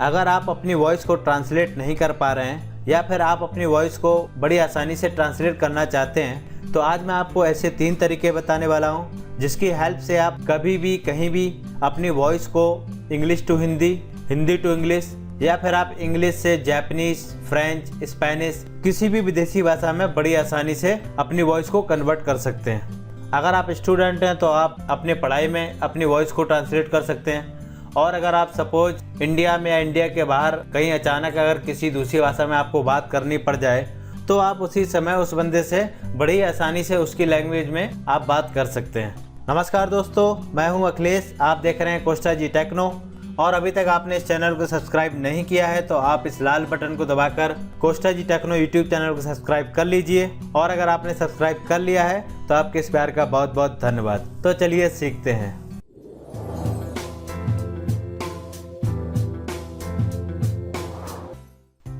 अगर आप अपनी वॉइस को ट्रांसलेट नहीं कर पा रहे हैं या फिर आप अपनी वॉइस को बड़ी आसानी से ट्रांसलेट करना चाहते हैं, तो आज मैं आपको ऐसे 3 तरीके बताने वाला हूं जिसकी हेल्प से आप कभी भी कहीं भी अपनी वॉइस को English to Hindi, Hindi to English या फिर आप इंग्लिश से जापानीज, फ्रेंच, स्पेनिश किसी भी विदेशी भाषा में बड़ी आसानी से अपनी वॉइस को कन्वर्ट कर सकते हैं। अगर आप स्टूडेंट हैं तो आप अपने पढ़ाई में अपनी वॉइस को ट्रांसलेट कर सकते हैं, और अगर आप सपोज इंडिया में या इंडिया के बाहर कहीं अचानक अगर किसी दूसरी भाषा में आपको बात करनी पड़ जाए तो आप उसी समय उस बंदे से बड़ी आसानी से उसकी लैंग्वेज में आप बात कर सकते हैं। नमस्कार दोस्तों, मैं हूं अखिलेश, आप देख रहे हैं कोस्टा जी टेक्नो। और अभी तक आपने इस चैनल को सब्सक्राइब नहीं किया है तो आप इस लाल बटन को दबाकर कोस्टा जी टेक्नो यूट्यूब चैनल को सब्सक्राइब कर लीजिए, और अगर आपने सब्सक्राइब कर लिया है तो आपके इस प्यार का बहुत बहुत धन्यवाद। तो चलिए सीखते हैं।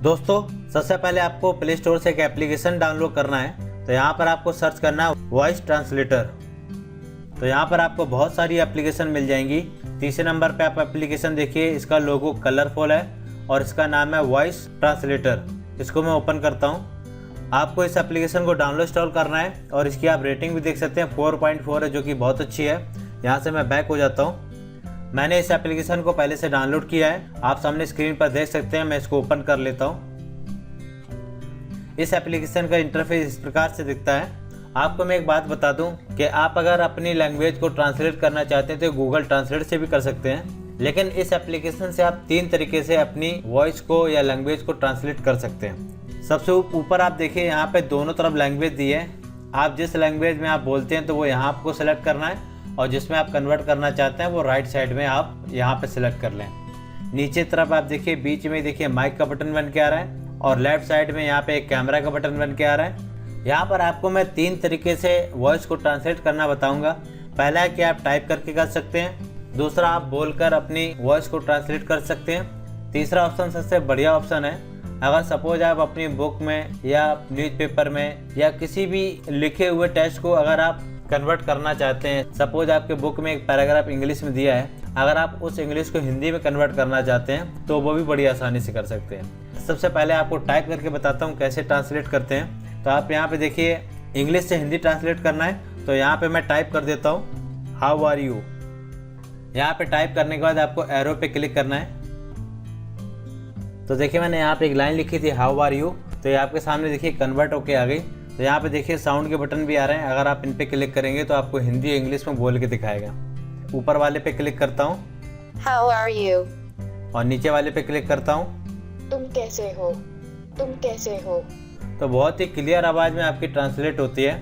दोस्तों, सबसे पहले आपको प्ले स्टोर से एक एप्लीकेशन डाउनलोड करना है। तो यहाँ पर आपको सर्च करना है वॉइस ट्रांसलेटर। तो यहाँ पर आपको बहुत सारी एप्लीकेशन मिल जाएंगी। तीसरे नंबर पे आप एप्लीकेशन देखिए, इसका लोगो कलरफुल है और इसका नाम है वॉइस ट्रांसलेटर। इसको मैं ओपन करता हूँ। आपको इस एप्लीकेशन को डाउनलोड इंस्टॉल करना है और इसकी आप रेटिंग भी देख सकते हैं, 4.4 है, जो कि बहुत अच्छी है। यहाँ से मैं बैक हो जाता हूँ। मैंने इस एप्लीकेशन को पहले से डाउनलोड किया है, आप सामने स्क्रीन पर देख सकते हैं। मैं इसको ओपन कर लेता हूँ। इस एप्लीकेशन का इंटरफेस इस प्रकार से दिखता है। आपको मैं एक बात बता दूं कि आप अगर अपनी लैंग्वेज को ट्रांसलेट करना चाहते हैं तो गूगल ट्रांसलेट से भी कर सकते हैं, लेकिन इस एप्लीकेशन से आप 3 तरीके से अपनी वॉइस को या लैंग्वेज को ट्रांसलेट कर सकते हैं। सबसे ऊपर आप देखिए, यहाँ पे दोनों तरफ लैंग्वेज दी है। आप जिस लैंग्वेज में आप बोलते हैं तो वो यहाँ आपको सेलेक्ट करना है, और जिसमें आप कन्वर्ट करना चाहते हैं वो राइट साइड में आप यहाँ पे सिलेक्ट कर लें। नीचे तरफ आप देखिए, बीच में देखिए माइक का बटन बन के आ रहा है, और लेफ्ट साइड में यहाँ पे एक कैमरा का बटन बन के आ रहा है। यहाँ पर आपको मैं 3 तरीके से वॉइस को ट्रांसलेट करना बताऊंगा। पहला है कि आप टाइप करके कर सकते हैं, दूसरा आप बोलकर अपनी वॉइस को ट्रांसलेट कर सकते हैं, तीसरा ऑप्शन सबसे बढ़िया ऑप्शन है, अगर सपोज आप अपनी बुक में या न्यूज़पेपर में या किसी भी लिखे हुए टेक्स्ट को अगर आप कन्वर्ट करना चाहते हैं। सपोज आपके बुक में एक पैराग्राफ इंग्लिश में दिया है, अगर आप उस इंग्लिश को हिंदी में कन्वर्ट करना चाहते हैं तो वो भी बड़ी आसानी से कर सकते हैं। सबसे पहले आपको टाइप करके बताता हूँ कैसे ट्रांसलेट करते हैं। तो आप यहाँ पे देखिए, इंग्लिश से हिंदी ट्रांसलेट करना है तो यहाँ पे मैं टाइप कर देता हूँ हाउ आर यू। यहाँ पे टाइप करने के बाद आपको एरो पे क्लिक करना है। तो देखिए, मैंने यहाँ पे एक लाइन लिखी थी हाउ आर यू, तो ये आपके सामने देखिए कन्वर्ट होके आ गई। तो यहाँ पे देखिए साउंड के बटन भी आ रहे हैं, अगर आप इन पे क्लिक करेंगे तो आपको हिंदी या इंग्लिश में बोल के दिखाएगा। ऊपर वाले पे क्लिक करता हूँ, हाउ आर यू, और नीचे वाले पे क्लिक करता हूँ, तुम कैसे हो, तुम कैसे हो। तो बहुत ही क्लियर आवाज़ में आपकी ट्रांसलेट होती है।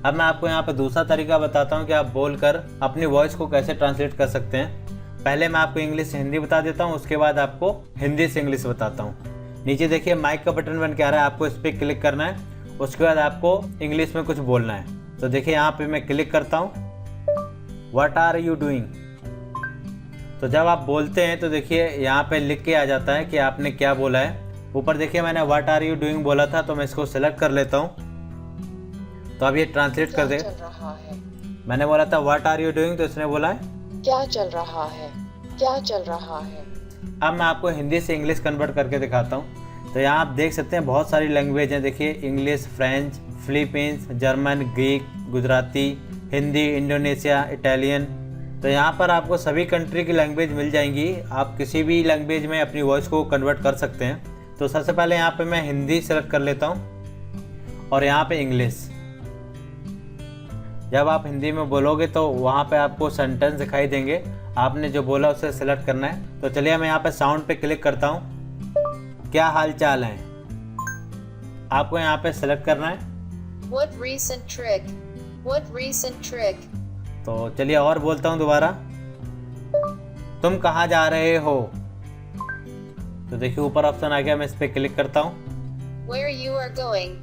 अब मैं आपको यहाँ पर दूसरा तरीका बताता हूँ कि आप बोलकर अपनी वॉइस को कैसे ट्रांसलेट कर सकते हैं। पहले मैं आपको इंग्लिश से हिंदी बता देता हूँ, उसके बाद आपको हिंदी से इंग्लिश बताता हूँ। नीचे देखिए माइक का बटन बन के आ रहा है, आपको इस पर क्लिक करना है, उसके बाद आपको इंग्लिश में कुछ बोलना है। तो देखिए यहाँ पे मैं क्लिक करता हूँ, व्हाट आर यू डूइंग। तो जब आप बोलते हैं तो देखिए यहाँ पे लिख के आ जाता है कि आपने क्या बोला है। ऊपर देखिए मैंने व्हाट आर यू डूइंग बोला था, तो मैं इसको सिलेक्ट कर लेता हूँ। तो अब ये ट्रांसलेट कर दे। मैंने बोला था व्हाट आर यू डूइंग, तो इसने बोला है क्या चल रहा है, क्या चल रहा है। अब मैं आपको हिंदी से इंग्लिश कन्वर्ट करके दिखाता हूँ। तो यहाँ आप देख सकते हैं बहुत सारी लैंग्वेज हैं। देखिए English, French, Philippines, German, Greek, Gujarati, Hindi, Indonesia, Italian. तो यहाँ पर आपको सभी कंट्री की लैंग्वेज मिल जाएंगी। आप किसी भी लैंग्वेज में अपनी वॉइस को कन्वर्ट कर सकते हैं। तो सबसे पहले यहाँ पे मैं हिंदी सेलेक्ट कर लेता हूँ, और यहाँ पे इंग्लिश। जब आप हिंदी में बोलोगे तो वहाँ पे आपको सेंटेंस दिखाई देंगे, आपने जो बोला उसे सेलेक्ट करना है। तो चलिए मैं यहाँ पे साउंड पे क्लिक करता हूँ, क्या हाल चाल है, आपको यहाँ पे सेलेक्ट करना है। What recent trick? What recent trick? तो चलिए और बोलता हूँ दोबारा, तुम कहाँ जा रहे हो। तो देखिए ऊपर ऑप्शन आ गया, मैं इस पे क्लिक करता हूँ, Where you are going?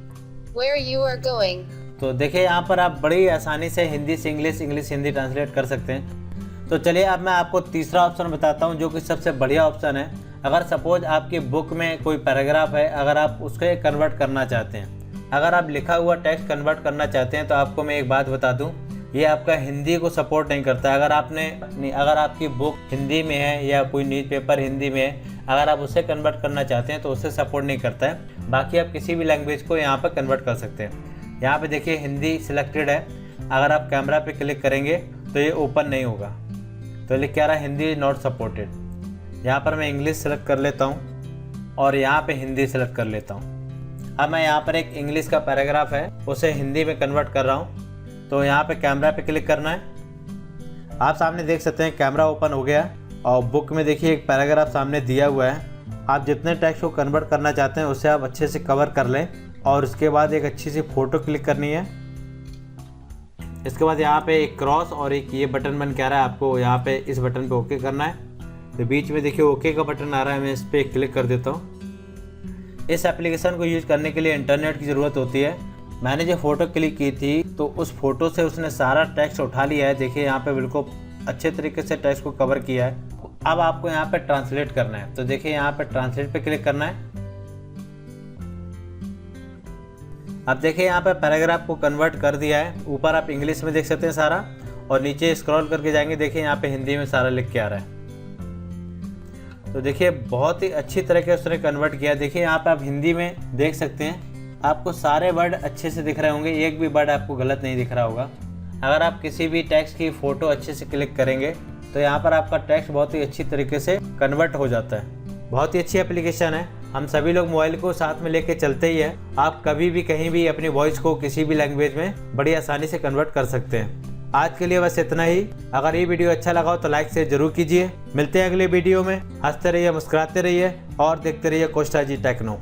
Where you are going? तो देखिए यहाँ पर आप बड़ी आसानी से हिंदी से इंग्लिश, इंग्लिश हिंदी ट्रांसलेट कर सकते हैं। तो चलिए अब मैं आपको तीसरा ऑप्शन बताता हूँ, जो कि सबसे बढ़िया ऑप्शन है। अगर सपोज आपकी बुक में कोई पैराग्राफ है, अगर आप उसको कन्वर्ट करना चाहते हैं, अगर आप लिखा हुआ टेक्स्ट कन्वर्ट करना चाहते हैं, तो आपको मैं एक बात बता दूं, ये आपका हिंदी को सपोर्ट नहीं करता है। अगर आपकी बुक हिंदी में है या कोई न्यूज़ पेपर हिंदी में है, अगर आप उसे कन्वर्ट करना चाहते हैं तो उसे सपोर्ट नहीं करता है। बाकी आप किसी भी लैंग्वेज को यहाँ पर कन्वर्ट कर सकते हैं। यहाँ पे देखिए हिंदी सिलेक्टेड है, अगर आप कैमरा पे क्लिक करेंगे तो ये ओपन नहीं होगा, तो लिख क्या रहा है हिंदी नॉट सपोर्टेड। यहाँ पर मैं इंग्लिश सेलेक्ट कर लेता हूँ और यहाँ पे हिंदी सेलेक्ट कर लेता हूँ। अब मैं यहाँ पर एक इंग्लिश का पैराग्राफ है उसे हिंदी में कन्वर्ट कर रहा हूँ, तो यहाँ पे कैमरा पे क्लिक करना है। आप सामने देख सकते हैं कैमरा ओपन हो गया और बुक में देखिए एक पैराग्राफ सामने दिया हुआ है। आप जितने टेक्स्ट को कन्वर्ट करना चाहते हैं उसे आप अच्छे से कवर कर लें और उसके बाद एक अच्छी सी फ़ोटो क्लिक करनी है। इसके बाद यहाँ पे एक क्रॉस और एक ये बटन बन के आ रहा है, आपको यहाँ पे इस बटन पे ओके करना है। तो बीच में देखिए ओके का बटन आ रहा है, मैं इस पर क्लिक कर देता हूँ। इस एप्लीकेशन को यूज़ करने के लिए इंटरनेट की ज़रूरत होती है। मैंने जो फ़ोटो क्लिक की थी तो उस फोटो से उसने सारा टेक्स्ट उठा लिया है। देखिए यहाँ पे बिल्कुल अच्छे तरीके से टेक्स्ट को कवर किया है। अब आपको यहाँ पे ट्रांसलेट करना है, तो देखिए यहाँ पे ट्रांसलेट पे क्लिक करना है। अब देखिए यहाँ पे पैराग्राफ को कन्वर्ट कर दिया है। ऊपर आप इंग्लिश में देख सकते हैं सारा, और नीचे स्क्रॉल करके जाएंगे देखिए यहाँ पे हिंदी में सारा लिख के आ रहा है। तो देखिए बहुत ही अच्छी तरह से उसने कन्वर्ट किया। देखिए यहाँ पे आप हिंदी में देख सकते हैं, आपको सारे वर्ड अच्छे से दिख रहे होंगे, एक भी वर्ड आपको गलत नहीं दिख रहा होगा। अगर आप किसी भी टेक्स्ट की फ़ोटो अच्छे से क्लिक करेंगे तो यहाँ पर आपका टेक्स्ट बहुत ही अच्छी तरीके से कन्वर्ट हो जाता है। बहुत ही अच्छी एप्लीकेशन है। हम सभी लोग मोबाइल को साथ में लेके चलते ही हैं। आप कभी भी कहीं भी अपनी वॉइस को किसी भी लैंग्वेज में बड़ी आसानी से कन्वर्ट कर सकते हैं। आज के लिए बस इतना ही। अगर ये वीडियो अच्छा लगा हो तो लाइक से जरूर कीजिए। मिलते हैं अगले वीडियो में। हंसते रहिए, मुस्कुराते रहिए और देखते रहिए कोस्टा जी टेक्नो।